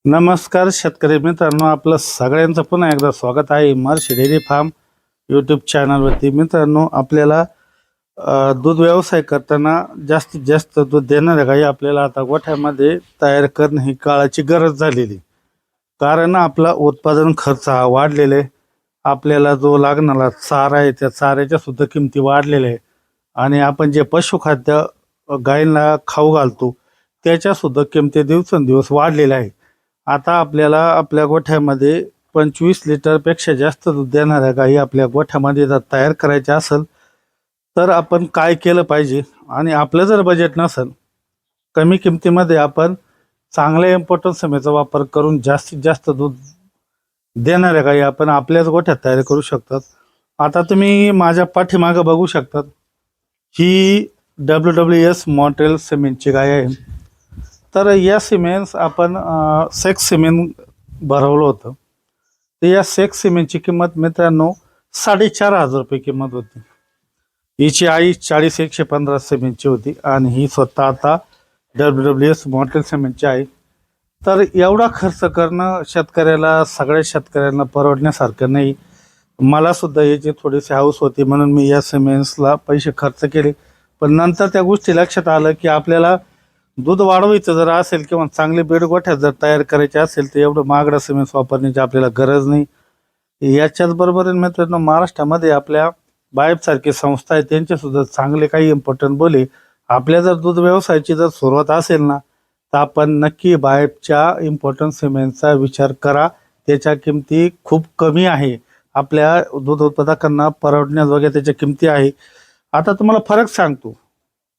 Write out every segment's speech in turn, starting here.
नमस्कार शेतकरी मित्रांनो, आपलं सगळ्यांचं पुन्हा एकदा स्वागत आहे महर्ष डेअरी फार्म यूट्यूब चॅनलवरती. मित्रांनो, आपल्याला दूध व्यवसाय करताना जास्तीत जास्त दूध देणाऱ्या गाई आपल्याला आता गोठ्यामध्ये तयार करणं ही काळाची गरज झालेली. कारण आपला उत्पादन खर्च हा वाढलेला आहे. आपल्याला जो लागणारा चारा आहे त्या चाऱ्याच्या सुद्धा किमती वाढलेल्या आहे आणि आपण जे पशुखाद्य गायींना खाऊ घालतो त्याच्या सुद्धा किमती दिवसेंदिवस वाढलेल्या आहे. आता आपल्याला आपल्या गोठ्यामध्ये 25 लिटरपेक्षा जास्त दूध देणाऱ्या गायी आपल्या गोठ्यामध्ये जर तयार करायच्या असेल तर आपण काय केलं पाहिजे, आणि आपलं जर बजेट नसेल, कमी किमतीमध्ये आपण चांगल्या इम्पॉर्टंट समेचा वापर करून जास्तीत जास्त दूध देणाऱ्या गायी आपण आपल्याच गोठ्यात तयार करू शकतात. आता तुम्ही माझ्या पाठीमागं बघू शकतात, ही WWS मॉन्ट्रेल सिमेंटची गाय आहे. तर या सिमेंट्स आपण सेक्स सिमेंट भरवलं होतं. तर या सेक्स सिमेंटची किंमत मित्रांनो 4,500 रुपये किंमत होती. हिची आई 40-115 सिमेंटची होती आणि ही स्वतः आता WWS मॉन्ट्रेल सिमेंटची आहे. तर एवढा खर्च करणं सगळ्या शेतकऱ्यांना परवडण्यासारखं नाही. मला सुद्धा याची थोडीशी हौस होती म्हणून मी या सिमेंट्सला पैसे खर्च केले. पण नंतर त्या गोष्टी लक्षात आलं की आपल्याला दूध वाढवायचं जर असेल किंवा चांगले बेड गोठ्यात जर तयार करायचे असेल तर एवढं महागडं सिमेंट्स वापरण्याची आपल्याला गरज नाही. याच्याच बरोबर मित्रांनो, महाराष्ट्रामध्ये आपल्या बायबसारखी संस्था आहे, त्यांचेसुद्धा चांगले काही इम्पॉर्टंट बोले. आपल्या जर दूध व्यवसायाची जर सुरुवात असेल ना, तर आपण नक्की बायबच्या इम्पॉर्टंट सिमेंटचा विचार करा. त्याच्या किमती खूप कमी आहे. आपल्या दूध उत्पादकांना परवडण्याजोग्या त्याच्या किमती आहे. आता तुम्हाला फरक सांगतो.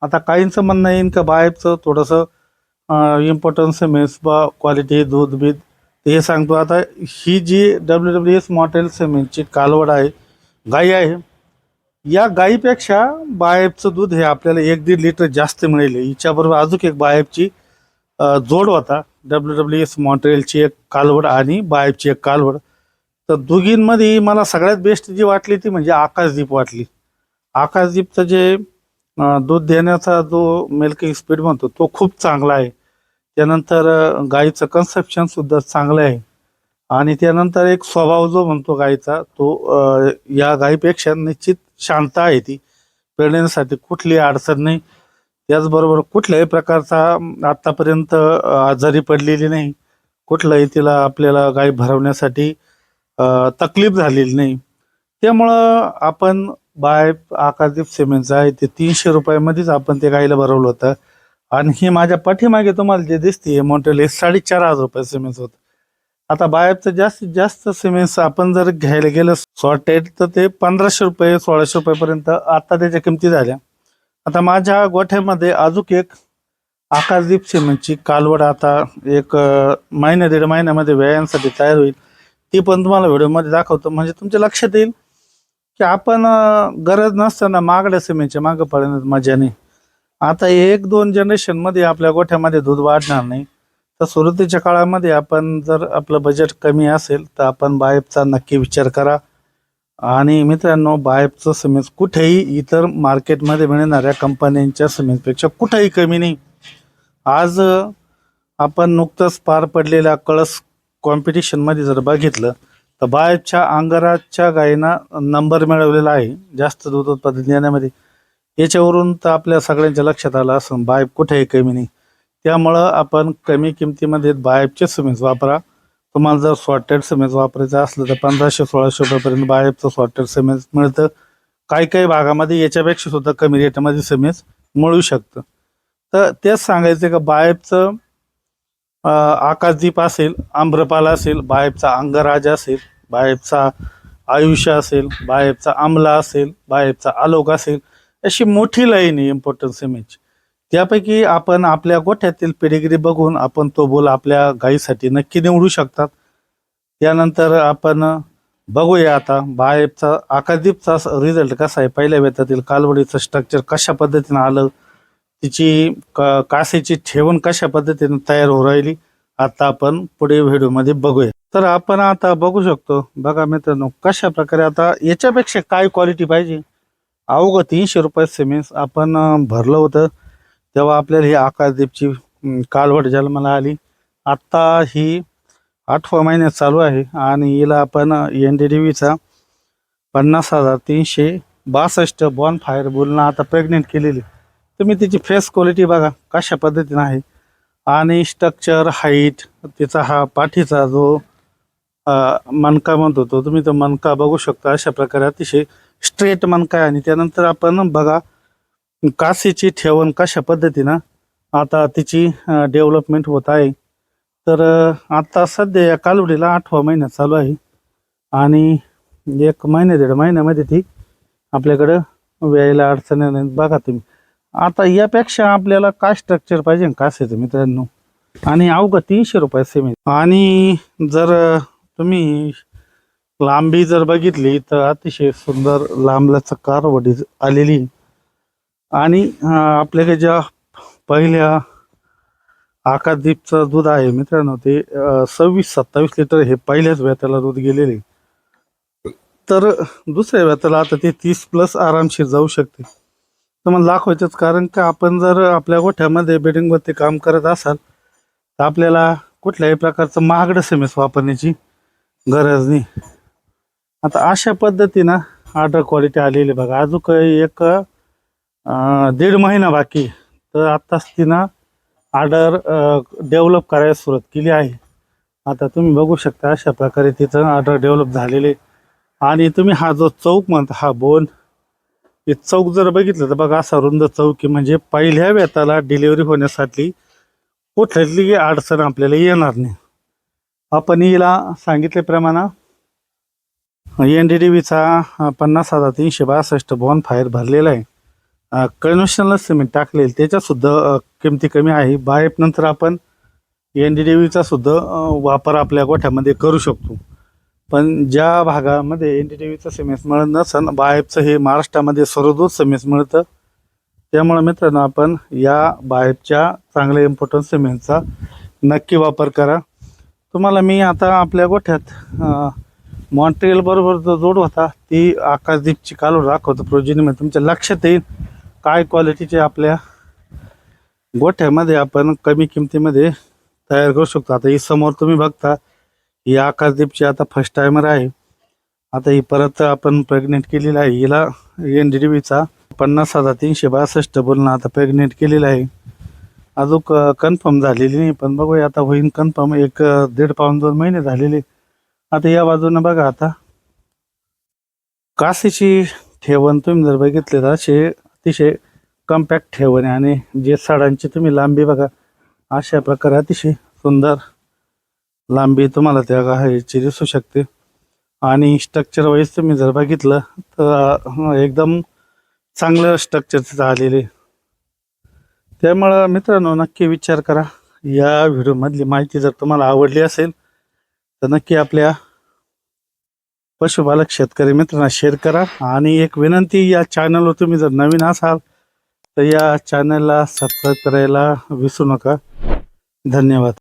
आता काहींचं म्हणणं येईल का बायबचं थोडंसं इम्पॉर्टन्स सिमेंट्स बा क्वालिटी दूध बीत हे सांगतो. आता ही जी WWS मॉन्ट्रेल सिमेंटची कालवड आहे, गाई आहे, या गाईपेक्षा बायबचं दूध हे आपल्याला 1-1.5 लिटर जास्त मिळेल. हिच्याबरोबर अजून एक बायबची जोड होता, WWS मॉन्ट्रेलची एक कालवड आणि बायबची एक कालवड. तर दोघींमध्ये मला सगळ्यात बेस्ट जी वाटली ती म्हणजे आकाशदीप वाटली. आकाशदीपचं जे दूध देण्याचा जो मिल्किंग स्पीड म्हणतो तो खूप चांगला आहे. त्यानंतर गाईचं कन्सेप्शन सुद्धा चांगलं आहे आणि त्यानंतर एक स्वभाव जो म्हणतो गाईचा तो या गाईपेक्षा निश्चित शांत आहे. ती पेरण्यासाठी कुठली अडचण नाही. त्याचबरोबर कुठल्याही प्रकारचा आत्तापर्यंत आजारी पडलेली नाही. कुठलाही तिला आपल्याला गाई भरवण्यासाठी तकलीफ झालेली नाही. त्यामुळं आपण बायब आकाशदीप सिमेंटचं आहे ते 300 रुपयामध्येच आपण ते गाईला भरवलं होतं. आणि हे माझ्या पाठीमागे तुम्हाला जे दिसते मॉन्ट्रेल हे 4,500 रुपये सिमेंट्स होतं. आता बायबचं जास्तीत जास्त सिमेंट्स आपण जर घ्यायला गेलं सॉर्टेड तर ते 1,500 रुपये 1,600 रुपयापर्यंत आता त्याच्या किमती झाल्या. आता माझ्या गोठ्यामध्ये अजून एक आकाशदीप सिमेंटची कालवड आता एक महिना 1.5 महिन्यामध्ये व्यायांसाठी तयार होईल. ती पण तुम्हाला व्हिडिओमध्ये दाखवतो म्हणजे तुमच्या लक्षात येईल की आपण गरज नसताना महागड्या सिमेंटच्या मागं पडण्यात मजा नाही. आता 1-2 जनरेशनमध्ये आपल्या गोठ्यामध्ये दूध वाढणार नाही. तर सुरुवातीच्या काळामध्ये आपण जर आपलं बजेट कमी असेल तर आपण बायबचा नक्की विचार करा. आणि मित्रांनो, बायबचं सिमेंट कुठेही इतर मार्केटमध्ये मिळणाऱ्या कंपन्यांच्या सिमेंटपेक्षा कुठेही कमी नाही. आज आपण नुकतंच पार पडलेल्या कळस कॉम्पिटिशनमध्ये जर बघितलं तर बायबच्या अंगाराच्या गायींना नंबर मिळवलेला आहे जास्त दूध उत्पादन देण्यामध्ये. याच्यावरून तर आपल्या सगळ्यांच्या लक्षात आलं असं बायब कुठेही कमी नाही. त्यामुळं आपण कमी किमतीमध्ये बायबचे सिमेंट्स वापरा. तुम्हाला जर सॉर्टेड सिमेंट्स वापरायचं असलं तर 1,500-1,600 रुपयापर्यंत बायबचं सॉर्टेड सिमेंट्स मिळतं. काही भागामध्ये याच्यापेक्षा सुद्धा कमी रेटमध्ये सिमेंट्स मिळू शकतं. तर तेच सांगायचं का बायबचं आकाशदीप असेल, आम्रपाल असेल, बायबचा अंगराज असेल, बायबचा आयुष्य असेल, बायबचा आमला असेल, बायबचा आलोक असेल, अशी मोठी लाईन आहे इम्पॉर्टंट सिमेंटची. त्यापैकी आपण आपल्या गोठ्यातील पेडिग्री बघून आपण तो बोल आपल्या गाईसाठी नक्की निवडू शकतात. त्यानंतर आपण बघूया आता बायबचा आकाशदीपचा रिझल्ट कसा आहे. पहिल्या वेतातील कालवडीचं स्ट्रक्चर कशा पद्धतीनं आलं, तिची कासेची ठेवण कशा पद्धतीने तयार होऊ राहिली, आता आपण पुढे व्हिडिओमध्ये बघूया. तर आपण आता बघू शकतो. बघा मित्रांनो, कशा प्रकारे आता याच्यापेक्षा काय क्वालिटी पाहिजे. अवघं 300 रुपये सिमेंट्स आपण भरलं होतं तेव्हा आपल्याला ही आकाशदीपची कालवड जन्माला आली. आत्ता ही 8व्या महिन्यात चालू आहे आणि हिला आपण NDDVचा 50,362 बॉन फायर बुलनं आता प्रेग्नेंट केलेली. तुम्ही तिची फेस क्वालिटी बघा कशा पद्धतीनं आहे आणि स्ट्रक्चर हाईट तिचा हा पाठीचा जो मणका म्हणतो तो तुम्ही तो मणका बघू शकता. अशा प्रकारे अतिशय स्ट्रेट मणका आहे. आणि त्यानंतर आपण बघा कासीची ठेवण कशा पद्धतीनं आता तिची डेव्हलपमेंट होत आहे. तर आता सध्या या कालवडीला 8व्या महिन्यात चालू आहे आणि 1 महिना 1.5 महिन्यामध्ये ती आपल्याकडं व्यायला अडचण नाही. बघा तुम्ही आता यापेक्षा आपल्याला काय स्ट्रक्चर पाहिजे कासेचं मित्रांनो. आणि अवघं 300 रुपये सिमेंट. आणि जर तुम्ही लांबी जर बघितली तर अतिशय सुंदर लांबलचक कारवडी आलेली. आणि आपल्याकडे ज्या पहिल्या आकाशदीपचं दूध आहे मित्रांनो ते 26-27 लिटर हे पहिल्याच वेताला दूध गेलेले. तर दुसऱ्या वेताला आता ते 30+ आरामशीर जाऊ शकते. तर मला दाखवायचंच कारण का आपण जर आपल्या गोठ्यामध्ये बेडिंगवरती काम करत असाल तर आपल्याला कुठल्याही प्रकारचं महागडं सिमेंट वापरण्याची गरज नाही. आता अशा पद्धतीनं ऑर्डर क्वालिटी आलेली बघा. अजून एक 1.5 महिना बाकी. तर आत्ताच तिनं ऑर्डर डेव्हलप करायला सुरुवात केली आहे. आता तुम्ही बघू शकता अशा प्रकारे तिचं ऑर्डर डेव्हलप झालेले. आणि तुम्ही हा जो चौक म्हणता हा बोन हे चौक जर बघितलं तर बघा असा रुंद चौक की म्हणजे पहिल्या वेताला डिलिव्हरी होण्यासाठी कुठली अडचण आपल्याला येणार नाही. आपण हिला सांगितल्याप्रमाणे NDDVचा 50,362 बॉन फायर भरलेला आहे. कन्व्हेन्शनल सिमेंट टाकलेलं त्याच्यासुद्धा किमती कमी आहे. बायप नंतर आपण NDDVचा सुद्धा वापर आपल्या गोठ्यामध्ये करू शकतो. पण ज्या भागामध्ये NDDVचं सिमेंट मिळत नसन बायपचं हे महाराष्ट्रामध्ये सर्वदूत सिमेंट मिळतं. त्यामुळे मित्रांनो आपण या बायपच्या चांगल्या इम्पॉर्टंट सिमेंटचा नक्की वापर करा. तुम्हाला मी आता आपल्या गोठ्यात मॉन्ट्रियल बरोबर जो जोड होता ती आकाशदीपची कालवड दाखवतो प्रोजिनीमध्ये. तुमच्या लक्षात येईल काय क्वालिटीचे आपल्या गोठ्यामध्ये आपण कमी किमतीमध्ये तयार करू शकतो. आता ही समोर तुम्ही बघता ही आकाशदीपची आता फर्स्ट टायमर आहे. आता ही परत आपण प्रेग्नेंट केलेली आहे. हिला NDDVचा 50,362 बोलणं आता प्रेग्नेंट केलेलं आहे. अजून कन्फर्म झालेली नाही पण बघूया आता होईन कन्फर्म. 1-1.5 पाऊण 2 महिने झालेले. आता या बाजूनं बघा आता काशीची ठेवण तुम्ही जर बघितले तर असे अतिशय कम्पॅक्ट ठेवण आहे. आणि जे साडांची तुम्ही लांबी बघा अशा प्रकारे अतिशय सुंदर लांबी तुम्हाला त्या ह्याची दिसू शकते. आणि स्ट्रक्चर वाईज तुम्ही जर बघितलं तर एकदम चांगलं स्ट्रक्चर आलेले. त्यामुळं मित्रांनो नक्की विचार करा. या व्हिडिओमधली माहिती जर तुम्हाला आवडली असेल तर नक्की आपल्या पशुपालक शेतकरी मित्रांना शेअर करा. आणि एक विनंती, या चॅनलवर तुम्ही जर नवीन असाल तर या चॅनलला सबस्क्राईब करायला विसरू नका. धन्यवाद.